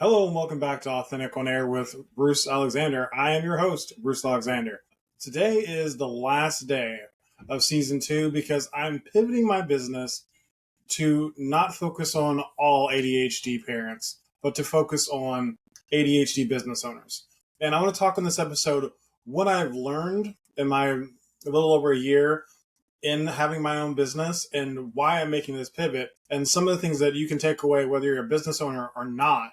Hello and welcome back to Authentic on Air with Bruce Alexander. I am your host, Bruce Alexander. Today is the last day of season 2 because I'm pivoting my business to not focus on all ADHD parents, but to focus on ADHD business owners. And I want to talk in this episode what I've learned in my a little over a year in having my own business and why I'm making this pivot and some of the things that you can take away whether you're a business owner or not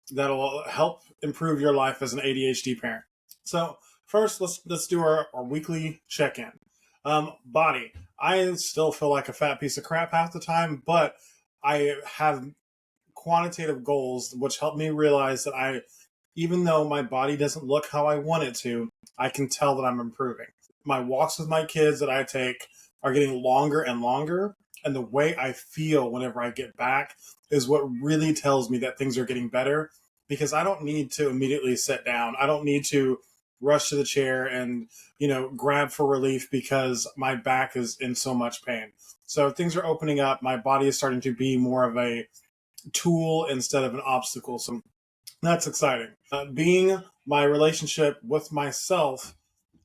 that'll help improve your life as an ADHD parent. So first, let's do our weekly check-in. Body. I still feel like a fat piece of crap half the time, but I have quantitative goals which help me realize that even though my body doesn't look how I want it to, I can tell that I'm improving. My walks with my kids that I take are getting longer and longer, and the way I feel whenever I get back is what really tells me that things are getting better, because I don't need to immediately sit down. I don't need to rush to the chair and, grab for relief because my back is in so much pain. So things are opening up. My body is starting to be more of a tool instead of an obstacle. So that's exciting. Being my relationship with myself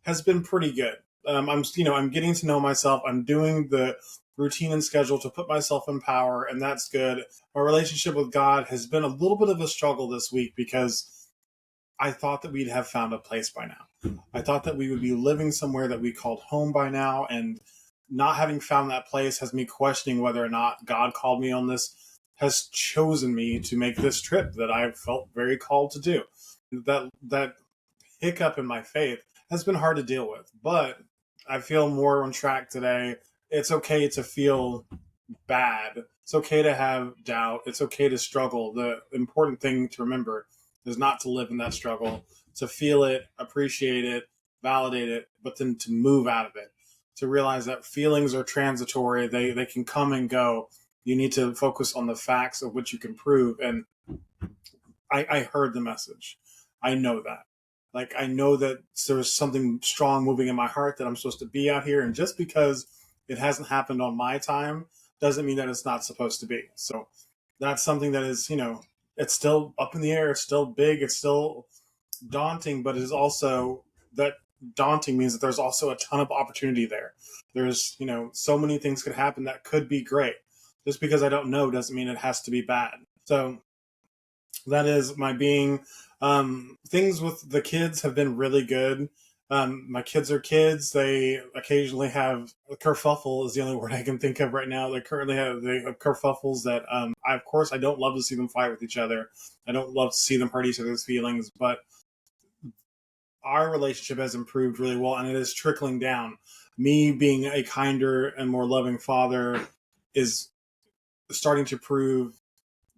has been pretty good. I'm getting to know myself. I'm doing the routine and schedule to put myself in power, and that's good. My relationship with God has been a little bit of a struggle this week because I thought that we'd have found a place by now. I thought that we would be living somewhere that we called home by now, and not having found that place has me questioning whether or not God called me on this, has chosen me to make this trip that I felt very called to do. That hiccup in my faith has been hard to deal with, but I feel more on track today. It's okay to feel bad. It's okay to have doubt. It's okay to struggle. The important thing to remember is not to live in that struggle, to feel it, appreciate it, validate it, but then to move out of it, to realize that feelings are transitory. They can come and go. You need to focus on the facts of which you can prove. And I heard the message. I know that. Like, I know that there's something strong moving in my heart that I'm supposed to be out here. And just because it hasn't happened on my time doesn't mean that it's not supposed to be. So that's something that is, it's still up in the air. It's still big. It's still daunting, but it is also that daunting means that there's also a ton of opportunity there. There's, so many things could happen that could be great. Just because I don't know doesn't mean it has to be bad. So that is my being. Things with the kids have been really good. My kids are kids. They occasionally have a kerfuffle is the only word I can think of right now. They have kerfuffles that of course I don't love to see them fight with each other. I don't love to see them hurt each other's feelings, but our relationship has improved really well, and it is trickling down. Me being a kinder and more loving father is starting to prove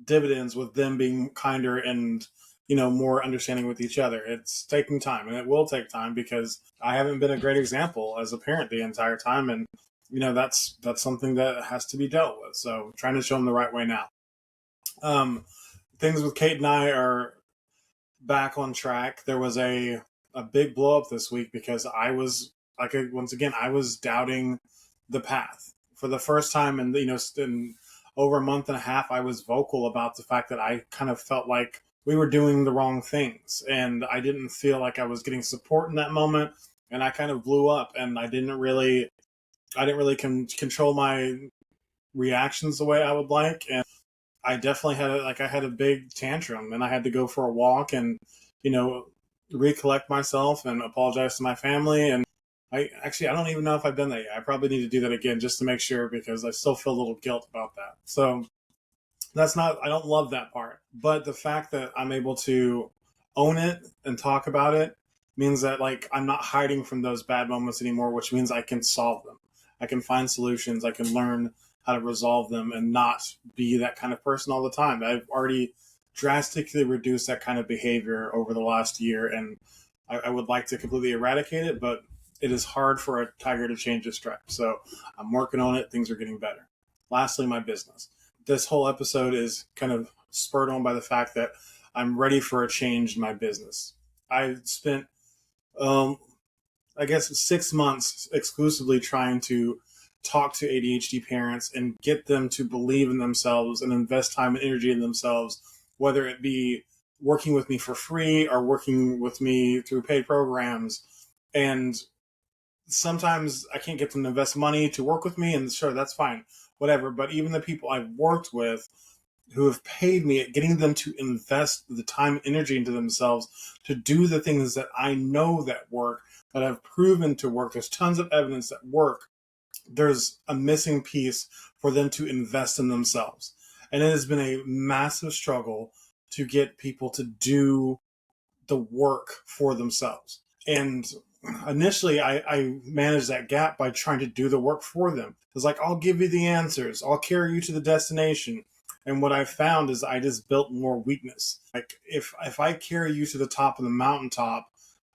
dividends with them being kinder and more understanding with each other. It's taking time, and it will take time because I haven't been a great example as a parent the entire time, and that's something that has to be dealt with. So trying to show them the right way now. Things with Kate and I are back on track. There was a big blow up this week because I was once again I was doubting the path for the first time, and in over a month and a half, I was vocal about the fact that I kind of felt like we were doing the wrong things, and I didn't feel like I was getting support in that moment, and I kind of blew up, and I didn't really control my reactions the way I would like, and I definitely had a big tantrum, and I had to go for a walk and recollect myself and apologize to my family. And I don't even know if I've done that yet. I probably need to do that again just to make sure, because I still feel a little guilt about that. So I don't love that part. But the fact that I'm able to own it and talk about it means that I'm not hiding from those bad moments anymore, which means I can solve them. I can find solutions. I can learn how to resolve them and not be that kind of person all the time. I've already drastically reduced that kind of behavior over the last year, and I would like to completely eradicate it, but it is hard for a tiger to change his stripes. So I'm working on it. Things are getting better. Lastly, my business. This whole episode is kind of spurred on by the fact that I'm ready for a change in my business. I spent, I guess, 6 months exclusively trying to talk to ADHD parents and get them to believe in themselves and invest time and energy in themselves, whether it be working with me for free or working with me through paid programs. And sometimes I can't get them to invest money to work with me, and sure, that's fine, whatever. But even the people I've worked with who have paid me, at getting them to invest the time and energy into themselves to do the things that I know that work, that I've proven to work. There's tons of evidence that work. There's a missing piece for them to invest in themselves. And it has been a massive struggle to get people to do the work for themselves. And initially, I managed that gap by trying to do the work for them. It's like, I'll give you the answers, I'll carry you to the destination. And what I found is I just built more weakness. Like if I carry you to the top of the mountaintop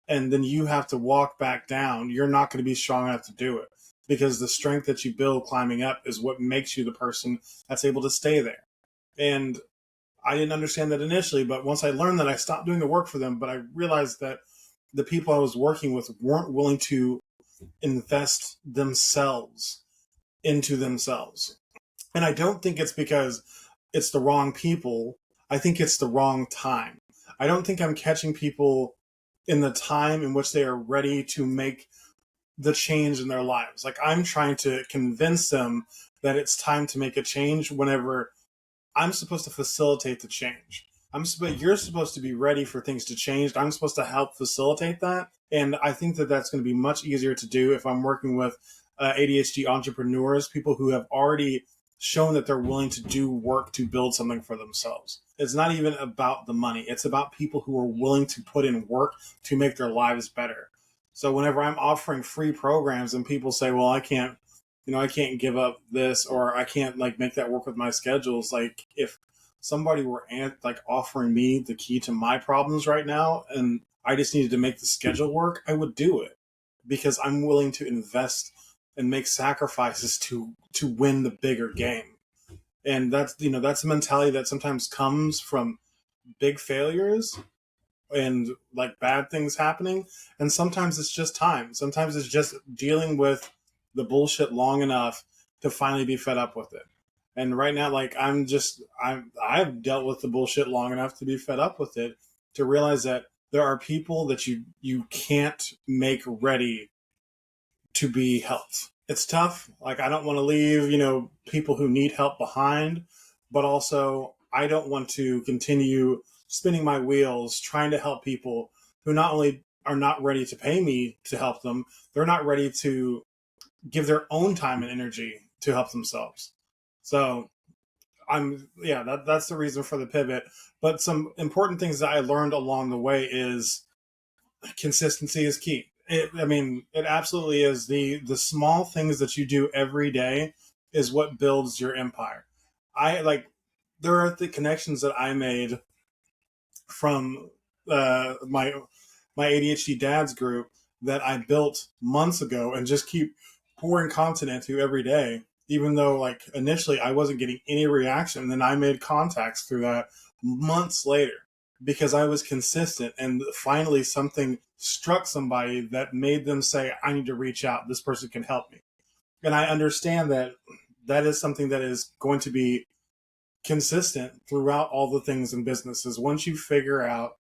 and then you have to walk back down, you're not going to be strong enough to do it, because the strength that you build climbing up is what makes you the person that's able to stay there. And I didn't understand that initially, but once I learned that, I stopped doing the work for them. But I realized that the people I was working with weren't willing to invest themselves into themselves. And I don't think it's because it's the wrong people. I think it's the wrong time. I don't think I'm catching people in the time in which they are ready to make the change in their lives. Like, I'm trying to convince them that it's time to make a change whenever I'm supposed to facilitate the change. You're supposed to be ready for things to change. I'm supposed to help facilitate that. And I think that that's going to be much easier to do if I'm working with ADHD entrepreneurs, people who have already shown that they're willing to do work to build something for themselves. It's not even about the money. It's about people who are willing to put in work to make their lives better. So whenever I'm offering free programs and people say, well, I can't give up this, or I can't make that work with my schedules. Like, if somebody were offering me the key to my problems right now and I just needed to make the schedule work, I would do it, because I'm willing to invest and make sacrifices to win the bigger game. And that's a mentality that sometimes comes from big failures and bad things happening. And sometimes it's just time. Sometimes it's just dealing with the bullshit long enough to finally be fed up with it. And right now, I've dealt with the bullshit long enough to be fed up with it, to realize that there are people that you can't make ready to be helped. It's tough. I don't want to leave, people who need help behind, but also I don't want to continue spinning my wheels trying to help people who not only are not ready to pay me to help them, they're not ready to give their own time and energy to help themselves. So that's the reason for the pivot. But some important things that I learned along the way is consistency is key. It absolutely is. The small things that you do every day is what builds your empire. There are the connections that I made from my ADHD dads group that I built months ago and just keep pouring content into every day, even though initially I wasn't getting any reaction. And then I made contacts through that months later because I was consistent, and finally something struck somebody that made them say, I need to reach out. This person can help me. And I understand that that is something that is going to be consistent throughout all the things in businesses. Once you figure out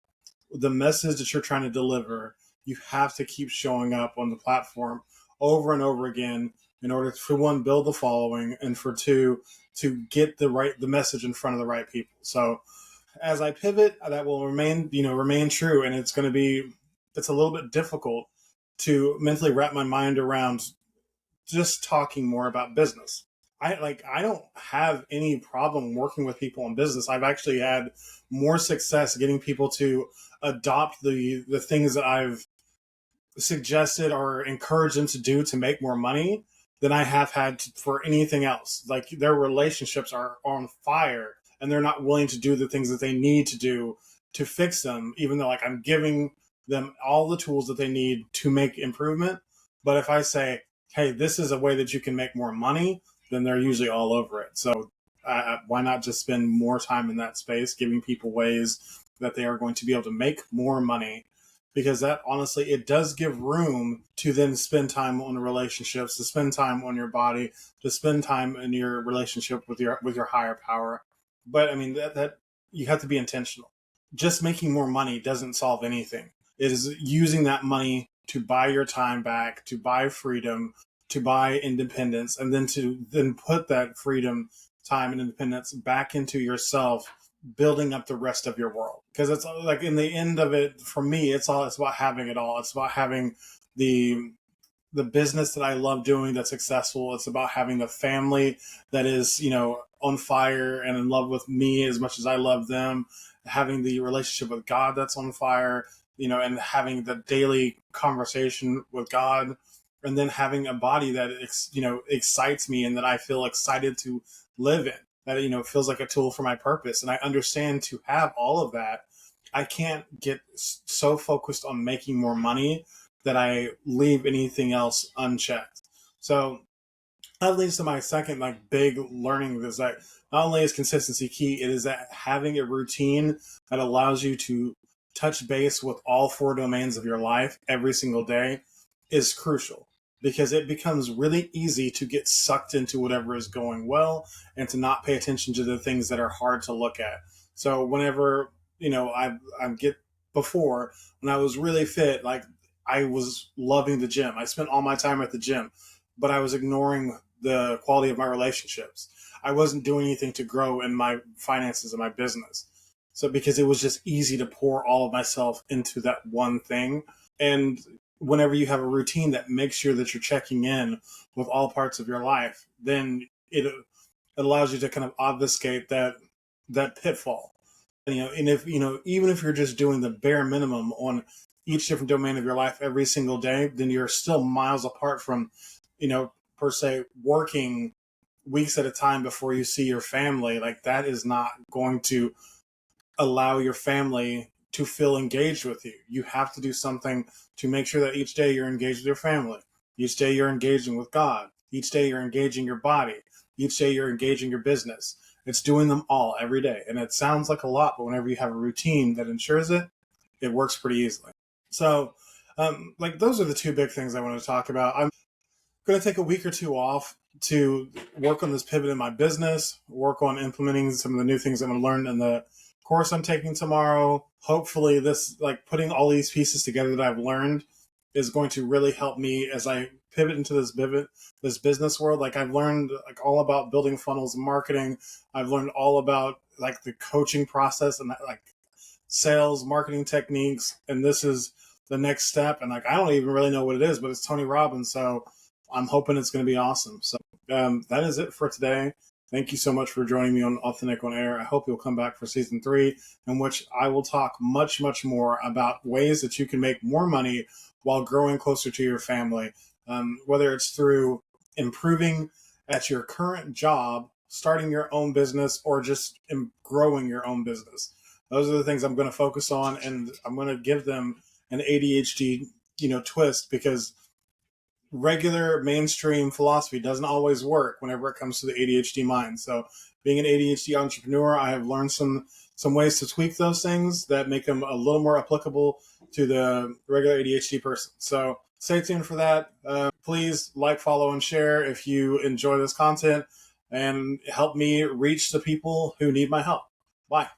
the message that you're trying to deliver, you have to keep showing up on the platform over and over again in order to, for one, build the following, and for two, to get the message in front of the right people. So as I pivot, that will remain true. And it's a little bit difficult to mentally wrap my mind around just talking more about business. I don't have any problem working with people in business. I've actually had more success getting people to adopt the things that I've suggested or encouraged them to do to make more money than I have had for anything else. Their relationships are on fire, and they're not willing to do the things that they need to do to fix them, even though I'm giving them all the tools that they need to make improvement. But if I say, hey, this is a way that you can make more money, then they're usually all over it. So why not just spend more time in that space, giving people ways that they are going to be able to make more money? Because that, honestly, it does give room to then spend time on the relationships, to spend time on your body, to spend time in your relationship with your higher power. But that you have to be intentional. just making more money doesn't solve anything. It is using that money to buy your time back, to buy freedom, to buy independence, and then to then put that freedom, time, and independence back into yourself, building up the rest of your world. Because it's like in the end of it, for me, it's about having it all. It's about having the the business that I love doing that's successful. It's about having the family that is, on fire and in love with me as much as I love them, having the relationship with God that's on fire, and having the daily conversation with God, and then having a body that, excites me and that I feel excited to live in, that, feels like a tool for my purpose. And I understand to have all of that, I can't get so focused on making more money that I leave anything else unchecked. So that leads to my second big learning is that not only is consistency key, it is that having a routine that allows you to touch base with all four domains of your life every single day is crucial, because it becomes really easy to get sucked into whatever is going well and to not pay attention to the things that are hard to look at. So whenever, I get before, when I was really fit, I was loving the gym. I spent all my time at the gym, but I was ignoring the quality of my relationships. I wasn't doing anything to grow in my finances and my business. So because it was just easy to pour all of myself into that one thing. And whenever you have a routine that makes sure that you're checking in with all parts of your life, then it allows you to kind of obfuscate that pitfall. And if even if you're just doing the bare minimum on each different domain of your life every single day, then you're still miles apart from, per se, working weeks at a time before you see your family. Like, that is not going to allow your family to feel engaged with you. You have to do something to make sure that each day you're engaged with your family. Each day you're engaging with God. Each day you're engaging your body. Each day you're engaging your business. It's doing them all every day. And it sounds like a lot, but whenever you have a routine that ensures it, it works pretty easily. So, those are the two big things I want to talk about. I'm going to take a week or two off to work on this pivot in my business, work on implementing some of the new things I'm going to learn in the course I'm taking tomorrow. Hopefully this, putting all these pieces together that I've learned is going to really help me as I pivot into this business world. I've learned all about building funnels and marketing. I've learned all about the coaching process and sales, marketing techniques. And this is the next step. And I don't even really know what it is, but it's Tony Robbins. So I'm hoping it's going to be awesome. So that is it for today. Thank you so much for joining me on Authentic on Air. I hope you'll come back for season 3, in which I will talk much, much more about ways that you can make more money while growing closer to your family, whether it's through improving at your current job, starting your own business, or just growing your own business. Those are the things I'm going to focus on, and I'm going to give them an ADHD, twist, because regular mainstream philosophy doesn't always work whenever it comes to the ADHD mind. So being an ADHD entrepreneur, I have learned some ways to tweak those things that make them a little more applicable to the regular ADHD person. So stay tuned for that. Please follow, and share if you enjoy this content, and help me reach the people who need my help. Bye.